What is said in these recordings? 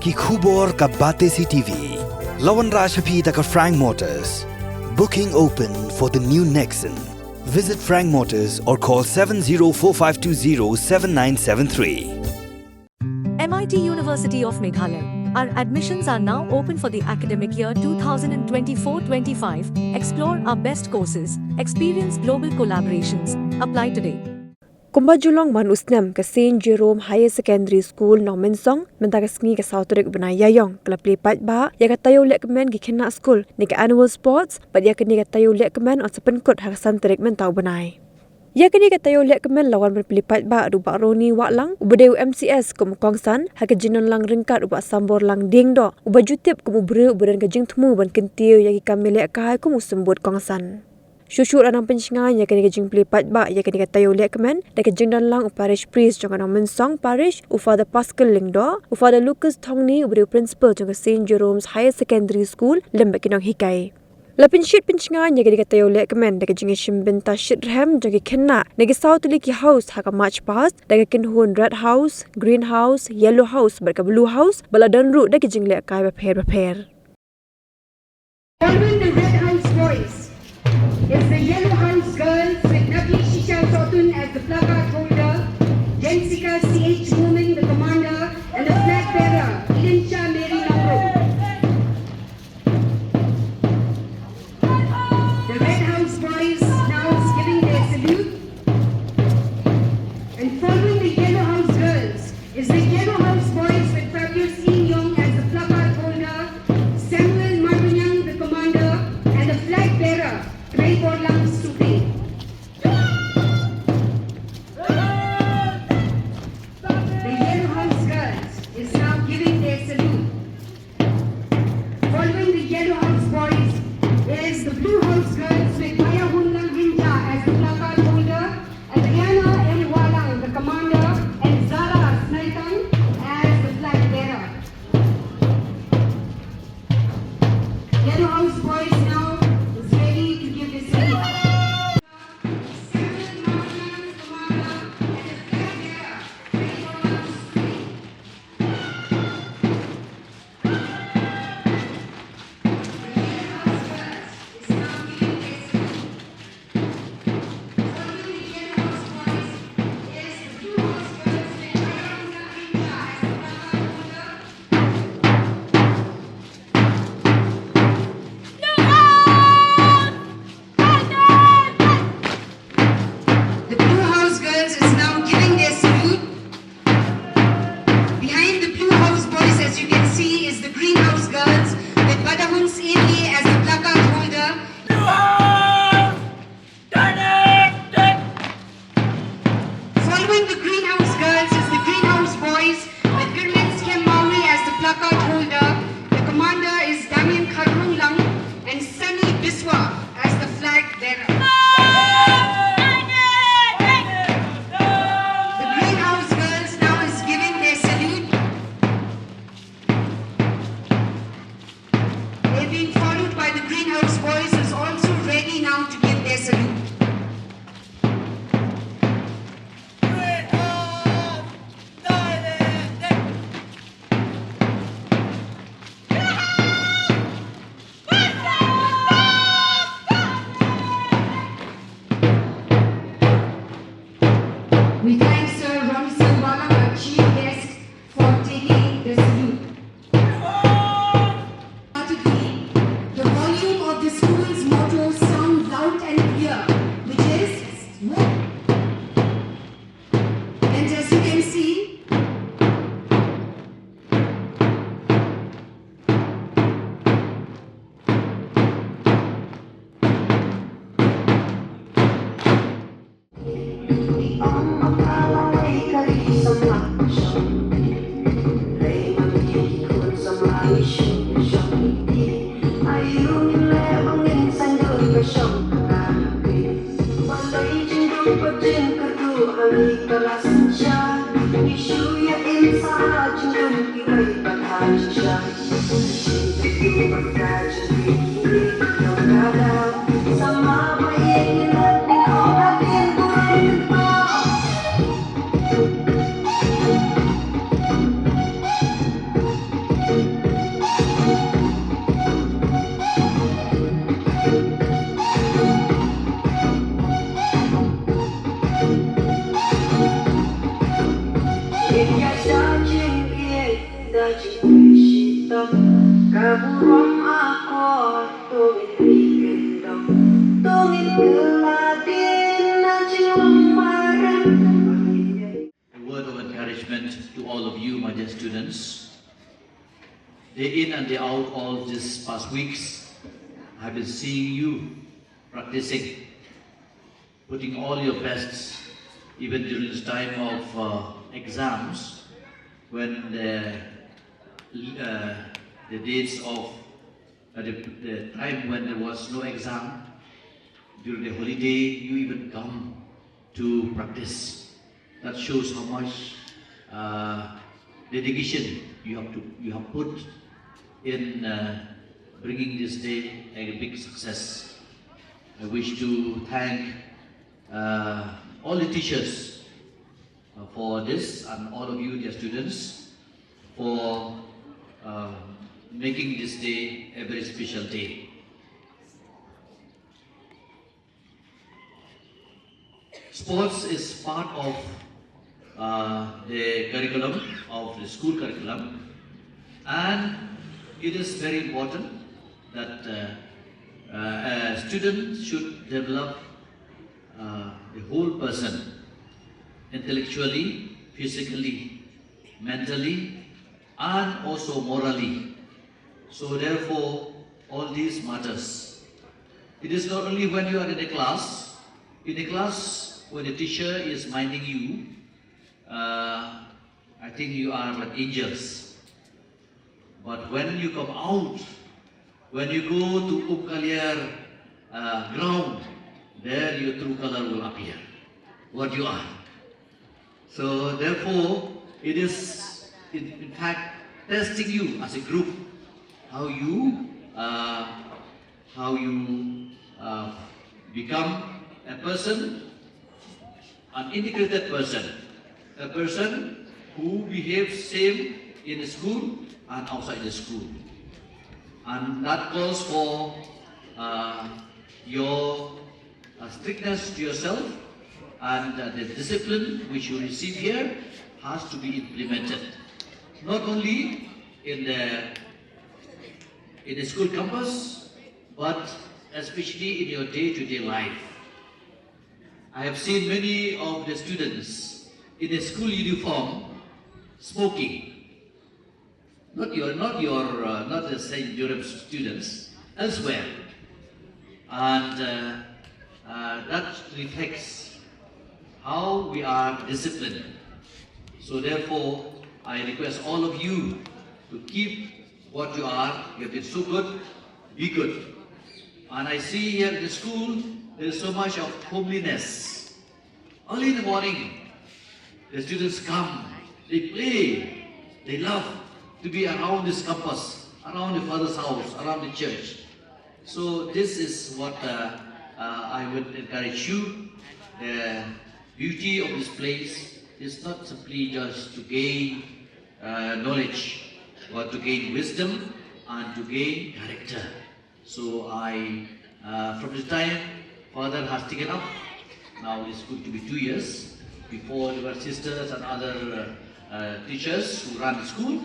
Ki khubor ka bate si TV. Lawan Rashapi da ka Frank Motors. Booking open for the new Nexon. Visit Frank Motors or call 7045207973. MIT University of Meghalaya. Our admissions are now open for the academic year 2024-25. Explore our best courses. Experience global collaborations. Apply today. Kumba Julong man usnam ka St. Jerome Higher Secondary School no mensong menta ka Sngi ka Sauterik benaya yong klub lipat ba ya ka Taïew lek Kmen ki Khynnah Skul ni ka annual sports but ya ka ni ka Taïew lek Kmen on sepenkut hak santerik mentau benai. Ya ka ni ka Taïew lek Kmen lawan berpelipat ba ruba roni wak lang ubadeu MCS kum kongsan hak ka jinon lang ringkat uba sambor lang ding do uba jutip kum ubre uberan ka jing temu ban kentiu ya ki kamelek kai kum usembut kongsan. Shushu ranang pencingan ya kini kejing pelipat ba ya kini Taïew lek Kmen da kejing dan lang parish priest jong anong mensong parish Father Pascal Lingdo Father Lucas Thongni ubri principal jong St. Jerome's Higher Secondary School lembek kinong hikai. Lapin shit pencingan ya kini Taïew lek Kmen da kejing shimbenta shit rem jong Khynnah da ke south li ki house haka march past da ke kinhun red house, green house, yellow house berka blue house baladan ru da kejing lek kai beper. Following the red house boys is the yellow house girls with Nabi Shisha Sotun as the placard holder, Jensika CH Woman the commander, and the flag bearer, Eden Shah Mary Lamro. The red house boys now is giving their salute. And following the yellow house girls is the yellow house boys with Fabulous Yin Yong as the placard holder, Samuel Marbunyang the commander, and the flag bearer, Ray Borlang Stupid. The yellow house girls is now giving their salute. Following the yellow house boys is the blue house girls with Maya Hunlang Hinja as the placard holder, and Rihanna Eliwalang the commander, and Zara Snaitan as the flag bearer. Yellow house boys now is ready to give their salute. The blue house girls is now giving their salute. Behind the blue house boys, as you can see, is the green house girls with Badahun Sngi as the placard holder. Following the green house girls is the green house boys with Kmen Maui as the placard holder. The commander is Damien Kharung Lang and Sunny Biswa as the flag bearer. The green house girls now is giving their salute. They're being followed by the green house boys who's also ready now to give their salute. We thank Sir Romson Walang, our chief guest, for taking the salute. The volume of the school's motto sounds loud and clear, which is and as you can see, word of encouragement to all of you, my dear students. Day in and day out, all these past weeks, I've been seeing you practicing, putting all your best, even during this time of exams, when the dates of the time when there was no exam, during the holiday, you even come to practice. That shows how much dedication you have put in bringing this day a big success. I wish to thank all the teachers for this, and all of you, dear students, for making this day a very special day. Sports is part of the curriculum, of the school curriculum, and it is very important that a student should develop the whole person, intellectually, physically, mentally, and also morally. So therefore, all these matters. It is not only when you are in a class. In a class, when the teacher is minding you, I think you are like angels. But when you come out, when you go to Upkaliar ground, there your true color will appear, what you are. So therefore, it is in fact testing you as a group, how you become a person, an integrated person, a person who behaves same in the school and outside the school. And that calls for your strictness to yourself, and the discipline which you receive here has to be implemented. Not only in the school campus, but especially in your day-to-day life. I have seen many of the students in a school uniform smoking. Not the St. Jerome students, elsewhere. And that reflects how we are disciplined. So therefore, I request all of you to keep what you are. You have been so good, be good. And I see here in the school, there is so much of homeliness. Early in the morning, the students come, they play, they love to be around this campus, around the Father's house, around the church. So this is what I would encourage you. The beauty of this place is not simply just to gain knowledge, but to gain wisdom and to gain character. So I, from the time Father has taken up, now it's going to be 2 years, before there were sisters and other teachers who run the school,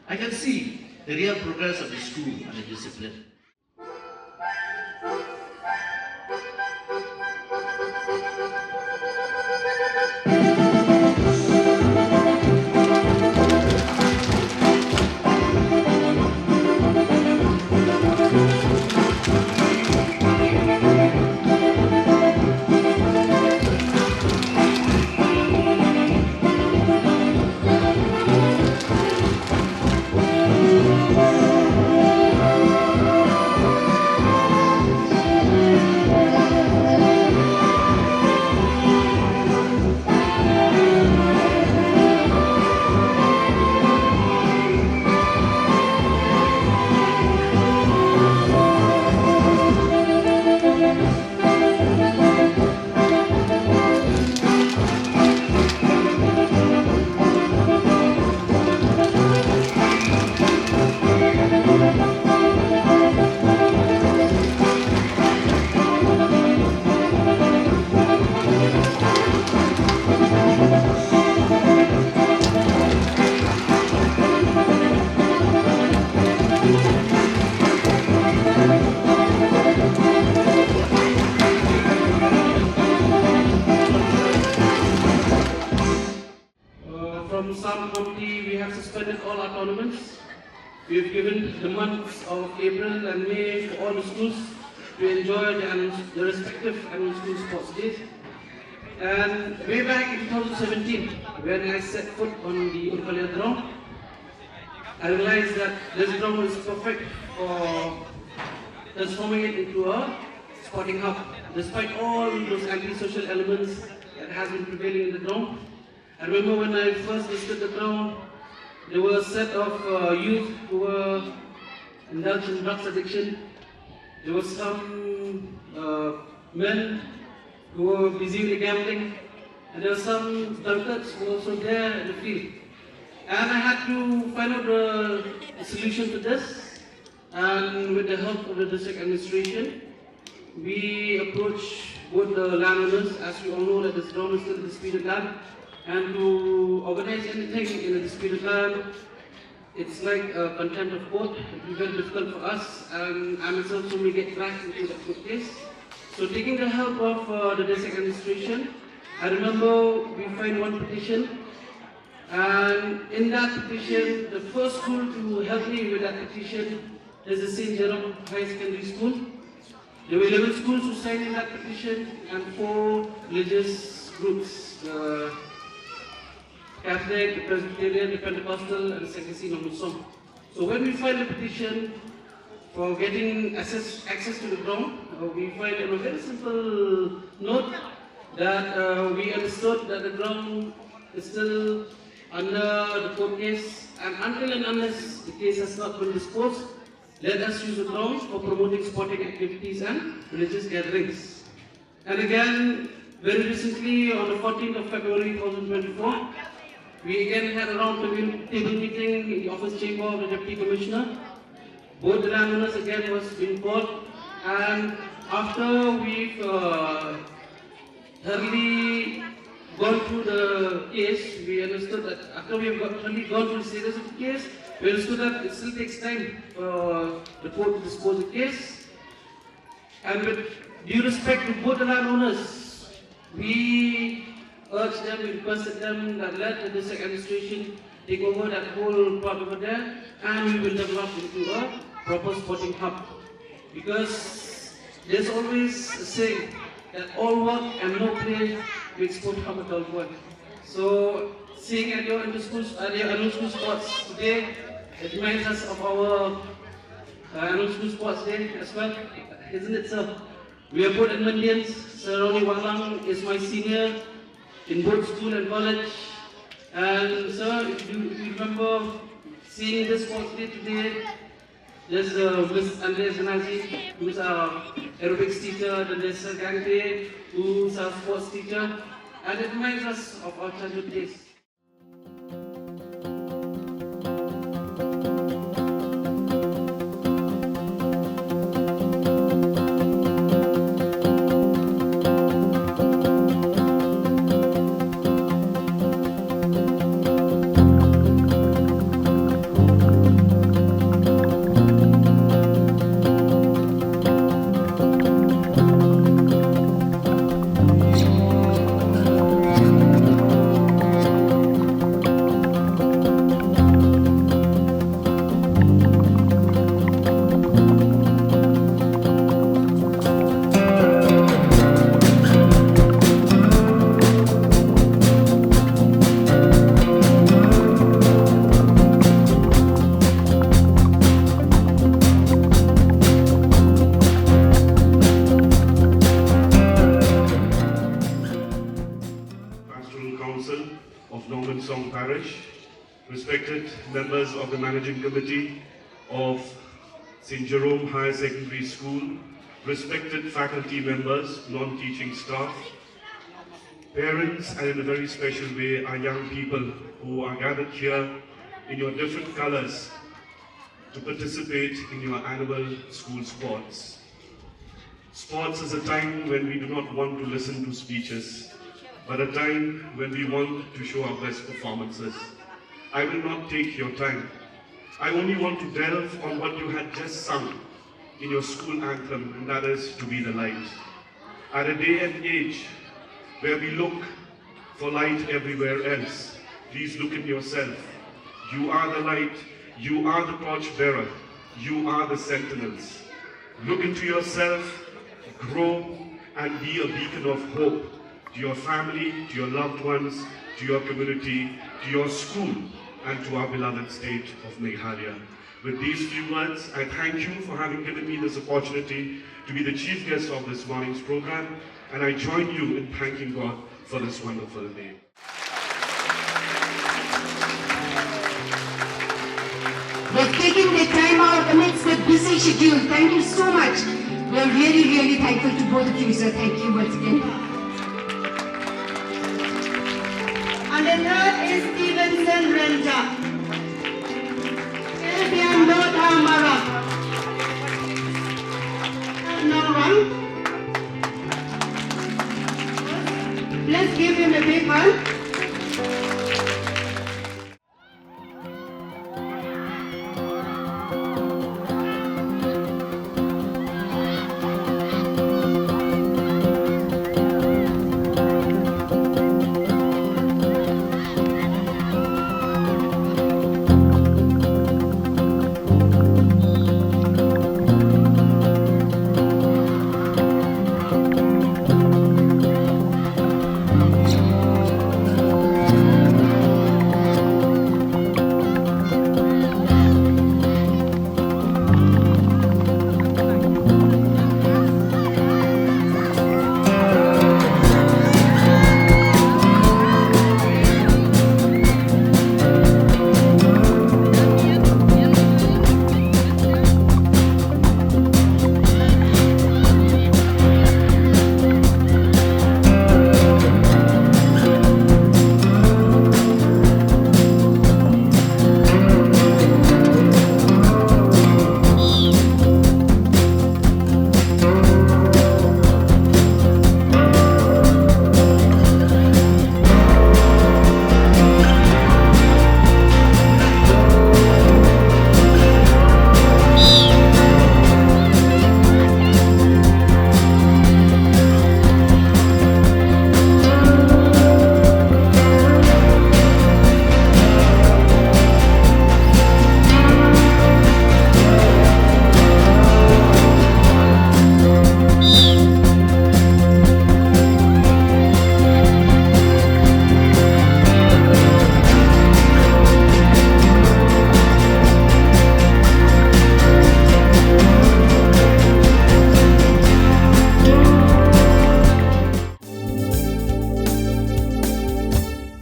I can see the real progress of the school and the discipline. participated in all our tournaments. We've given the months of April and May to all the schools to enjoy the respective annual school sports days. And way back in 2017, when I set foot on the Urkalia ground, I realized that this ground was perfect for transforming it into a sporting hub. Despite all those anti-social elements that has been prevailing in the ground, I remember when I first visited the ground, there were a set of youth who were indulged in drugs addiction. There were some men who were busy gambling, and there were some drunkards who were also there in the field. And I had to find out the solution to this, and with the help of the district administration, we approached both the landowners, as we all know that this ground is still a disputed land, and to organize anything in a disputed land, it's like a contempt of court. It will be very difficult for us, and I myself soon will get back into that court case. So taking the help of the district administration, I remember we filed one petition, and in that petition, the first school to help me with that petition is the St. Jerome High Secondary School. There were 11 schools who signed in that petition and 4 religious groups, the Catholic, the Presbyterian, the Pentecostal, and the Sngi Nomusong. So when we filed the petition for getting access to the ground, we filed a very simple note that we understood that the ground is still under the court case, and until and unless the case has not been disposed, let us use the ground for promoting sporting activities and religious gatherings. And again, very recently, on the 14th of February 2024, we again had a round table meeting in the office chamber of the Deputy Commissioner. Both the landowners again was being called, and after we've thoroughly gone through the case, we understood that after we have thoroughly gone through the series of the case, we understood that it still takes time for the court to dispose of the case. And with due respect to both the landowners, we urged them, we requested them that let the district administration take over that whole part over there, and we will develop into a proper sporting hub. Because there's always a saying that all work and no play makes sport hub at all work. So seeing at your annual school sports today, it reminds us of our annual school sports day as well, isn't it, sir? We are both Edmondians. Sir Ronnie Wanglang is my senior in both school and college. And sir, if you remember seeing this sports day today, there's Miss Andres Zanazi, who's our aerobics teacher, then there's Sir Gangte, who's our sports teacher, and it reminds us of our childhood days. Respected members of the Managing Committee of St. Jerome Higher Secondary School, respected faculty members, non-teaching staff, parents, and in a very special way, our young people who are gathered here in your different colors to participate in your annual school sports. Sports is a time when we do not want to listen to speeches, but a time when we want to show our best performances. I will not take your time. I only want to delve on what you had just sung in your school anthem, and that is To Be the Light. At a day and age where we look for light everywhere else, please look in yourself. You are the light. You are the torch bearer. You are the sentinels. Look into yourself, grow, and be a beacon of hope to your family, to your loved ones, to your community, to your school, and to our beloved state of Meghalaya. With these few words, I thank you for having given me this opportunity to be the chief guest of this morning's program, and I join you in thanking God for this wonderful day. They've taken their time out amidst the busy schedule. Thank you so much. We are really, really thankful to both of you, sir. Thank you once again. And the third is Stevenson Renta.